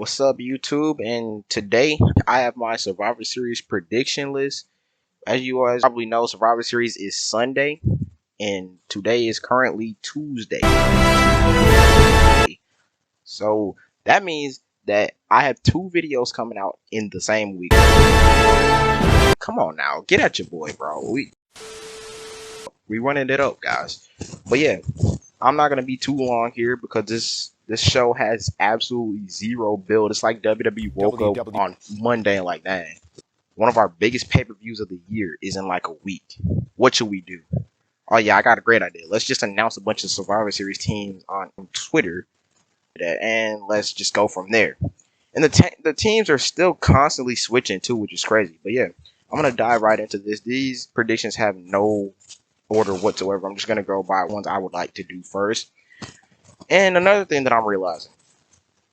What's up, YouTube? And today I have my Survivor Series prediction list. As you guys probably know, Survivor Series is Sunday, and today is currently Tuesday. So that means that I have two videos coming out in the same week. Come on now, get at your boy, bro. We running it up, guys. But yeah, I'm not gonna be too long here because this show has absolutely zero build. It's like WWE woke up on Monday and like, dang, one of our biggest pay-per-views of the year is in like a week. What should we do? Oh yeah, I got a great idea. Let's just announce a bunch of Survivor Series teams on Twitter, and let's just go from there. And the teams are still constantly switching too, which is crazy. But yeah, I'm gonna dive right into this. These predictions have no order whatsoever. I'm just gonna go by ones I would like to do first. And another thing that I'm realizing,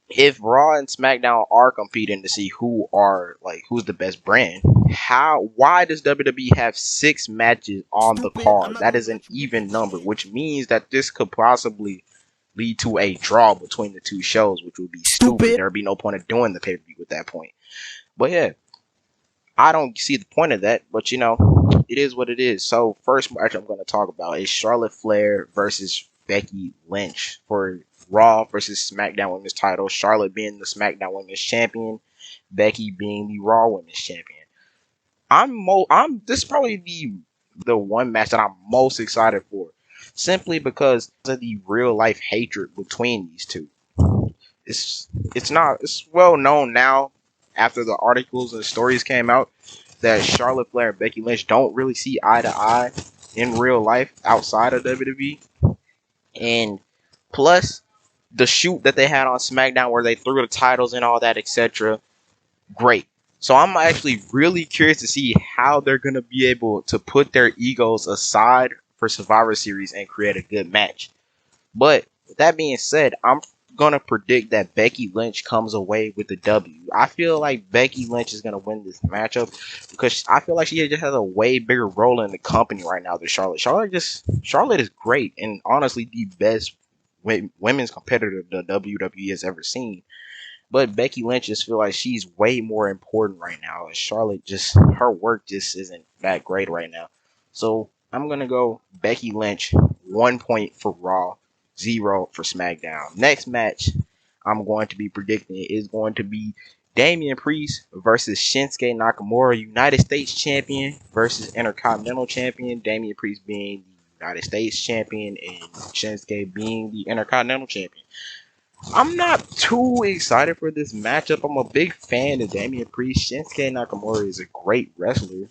if Raw and SmackDown are competing to see who's the best brand, why does WWE have 6 matches on the card? That is an even number, which means that this could possibly lead to a draw between the two shows, which would be stupid. There'd be no point of doing the pay-per-view at that point. But yeah, I don't see the point of that, but you know, it is what it is. So first match I'm going to talk about is Charlotte Flair versus Becky Lynch for Raw versus SmackDown Women's title. Charlotte being the SmackDown Women's Champion, Becky being the Raw Women's Champion. This is probably the one match that I'm most excited for, simply because of the real life hatred between these two. It's well known now after the articles and stories came out that Charlotte Flair and Becky Lynch don't really see eye to eye in real life outside of WWE. And plus, the shoot that they had on SmackDown where they threw the titles and all that, etc. Great. So I'm actually really curious to see how they're going to be able to put their egos aside for Survivor Series and create a good match. But with that being said, I'm going to predict that Becky Lynch comes away with the W. I feel like Becky Lynch is going to win this matchup because I feel like she just has a way bigger role in the company right now than Charlotte. Charlotte is great and honestly the best women's competitor the WWE has ever seen. But Becky Lynch just feel like she's way more important right now. And Charlotte her work just isn't that great right now. So I'm going to go Becky Lynch, 1 point for Raw, 0 for SmackDown. Next match I'm going to be predicting is going to be Damian Priest versus Shinsuke Nakamura, United States Champion versus Intercontinental Champion. Damian Priest being the United States Champion and Shinsuke being the Intercontinental Champion. I'm not too excited for this matchup. I'm a big fan of Damian Priest. Shinsuke Nakamura is a great wrestler,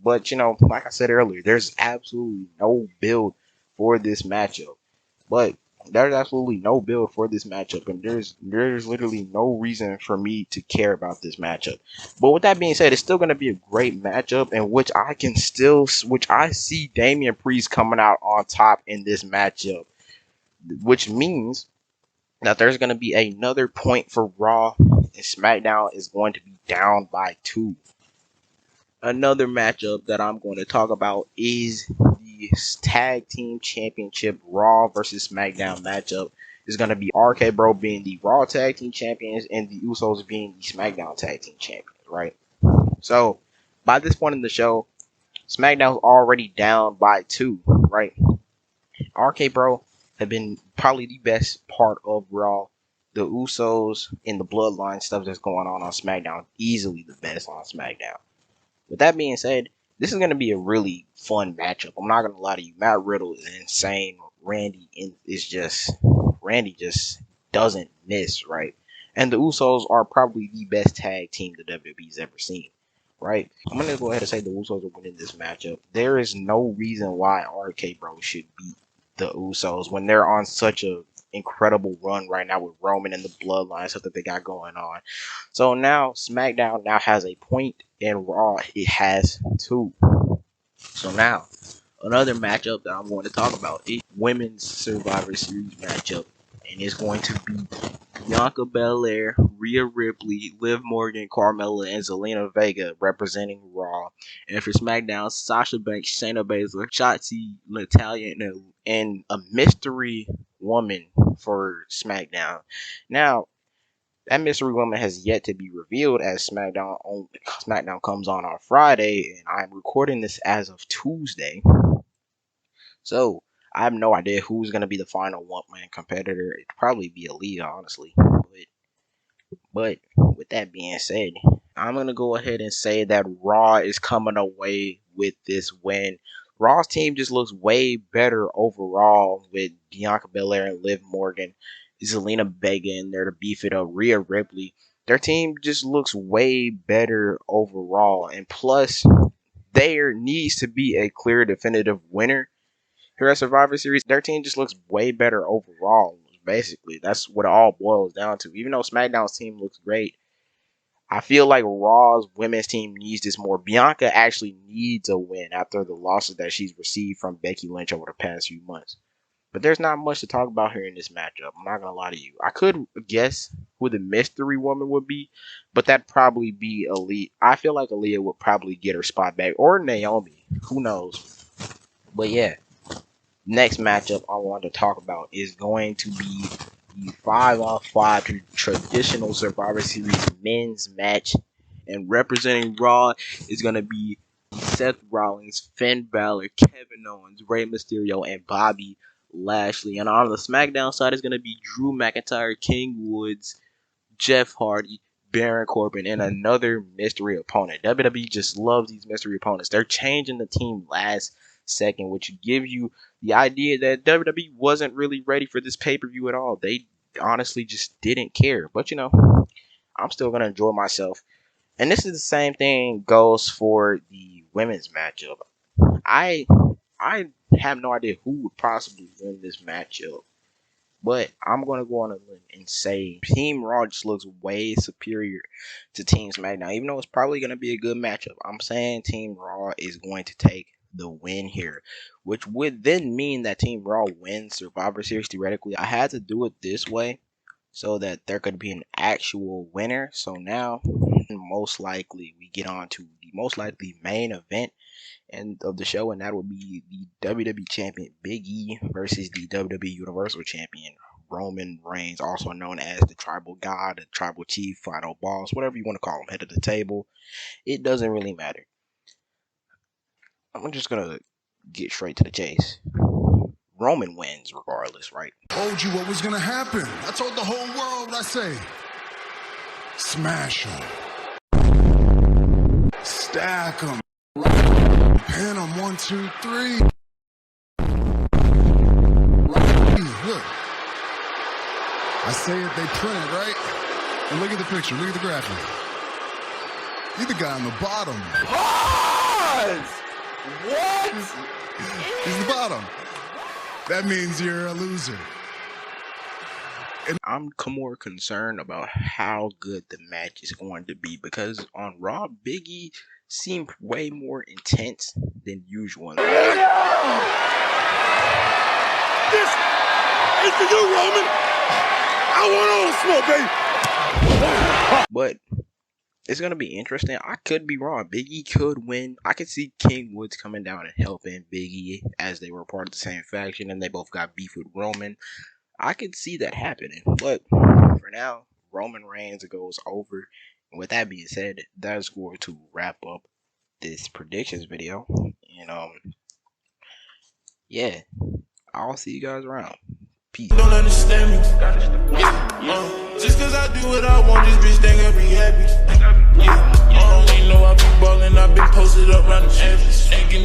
but you know, like I said earlier, there's absolutely no build for this matchup. But there's absolutely no build for this matchup, and there's literally no reason for me to care about this matchup. But with that being said, it's still going to be a great matchup, in which I see Damian Priest coming out on top in this matchup, which means that there's going to be another point for Raw, and SmackDown is going to be down by 2. Another matchup that I'm going to talk about is the Tag Team Championship Raw versus SmackDown matchup. It's going to be RK Bro being the Raw Tag Team Champions and the Usos being the SmackDown Tag Team Champions, right? So, by this point in the show, SmackDown's already down by 2, right? RK Bro have been probably the best part of Raw. The Usos and the Bloodline stuff that's going on SmackDown, easily the best on SmackDown. With that being said, this is going to be a really fun matchup. I'm not going to lie to you. Matt Riddle is insane. Randy just doesn't miss, right? And the Usos are probably the best tag team the WWE's ever seen, right? I'm going to go ahead and say the Usos are winning this matchup. There is no reason why RK Bro should beat the Usos when they're on such a incredible run right now with Roman and the Bloodline stuff that they got going on. So now SmackDown now has a point, and Raw it has 2. So now another matchup that I'm going to talk about is Women's Survivor Series matchup, and it's going to be Bianca Belair, Rhea Ripley, Liv Morgan, Carmella, and Zelina Vega representing Raw. And for SmackDown, Sasha Banks, Shayna Baszler, Shotzi, Natalya, and a mystery woman for SmackDown. Now, That mystery woman has yet to be revealed as SmackDown comes on Friday, and I'm recording this as of Tuesday. So I have no idea who's gonna be the final one-man competitor. It'd probably be Aaliyah, honestly. But with that being said, I'm gonna go ahead and say that Raw is coming away with this win. Raw's team just looks way better overall with Bianca Belair and Liv Morgan, Zelina Vega in there to beef it up, Rhea Ripley. Their team just looks way better overall, and plus, there needs to be a clear, definitive winner here at Survivor Series. Their team just looks way better overall. Basically, that's what it all boils down to. Even though SmackDown's team looks great, I feel like Raw's women's team needs this more. Bianca actually needs a win after the losses that she's received from Becky Lynch over the past few months. But there's not much to talk about here in this matchup. I'm not going to lie to you. I could guess who the mystery woman would be, but that'd probably be Aaliyah. I feel like Aaliyah would probably get her spot back. Or Naomi. Who knows? But yeah. Next matchup I want to talk about is going to be the 5-on-5 traditional Survivor Series men's match. And representing Raw is going to be Seth Rollins, Finn Balor, Kevin Owens, Rey Mysterio, and Bobby Lashley. And on the SmackDown side is going to be Drew McIntyre, King Woods, Jeff Hardy, Baron Corbin, and another mystery opponent. WWE just loves these mystery opponents. They're changing the team last second, which gives you the idea that WWE wasn't really ready for this pay-per-view at all. They honestly just didn't care. But, you know, I'm still going to enjoy myself. And this is the same thing goes for the women's matchup. I have no idea who would possibly win this matchup. But I'm going to go on a limb and say Team Raw just looks way superior to Team SmackDown. Even though it's probably going to be a good matchup, I'm saying Team Raw is going to take the win here, which would then mean that Team Raw wins Survivor Series theoretically. I had to do it this way so that there could be an actual winner. So now, most likely, we get on to the most likely main event of the show, and that would be the WWE Champion Big E versus the WWE Universal Champion Roman Reigns, also known as the Tribal God, the Tribal Chief, Final Boss, whatever you want to call him, head of the table. It doesn't really matter. I'm just gonna get straight to the chase. Roman wins regardless, right? Told you what was gonna happen. I told the whole world what I say. Smash them. Stack them. Pin them 1, 2, 3. Look. I say it, they print it, right? And look at the picture, look at the graphic. You're the guy on the bottom. Pause! What? He's the bottom. That means you're a loser. And I'm more concerned about how good the match is going to be because on Raw, Big E seemed way more intense than usual. This is for you, Roman. I want all the smoke, baby. But it's going to be interesting. I could be wrong. Big E could win. I could see King Woods coming down and helping Big E as they were part of the same faction and they both got beef with Roman. I could see that happening. But for now, Roman Reigns goes over. And with that being said, that's going to wrap up this predictions video. And yeah, I'll see you guys around. Peace. Don't understand me. Just cause I do what I want, this bitch think I'll be happy. I don't even know I be ballin', I been posted up round the edges. Ain't give me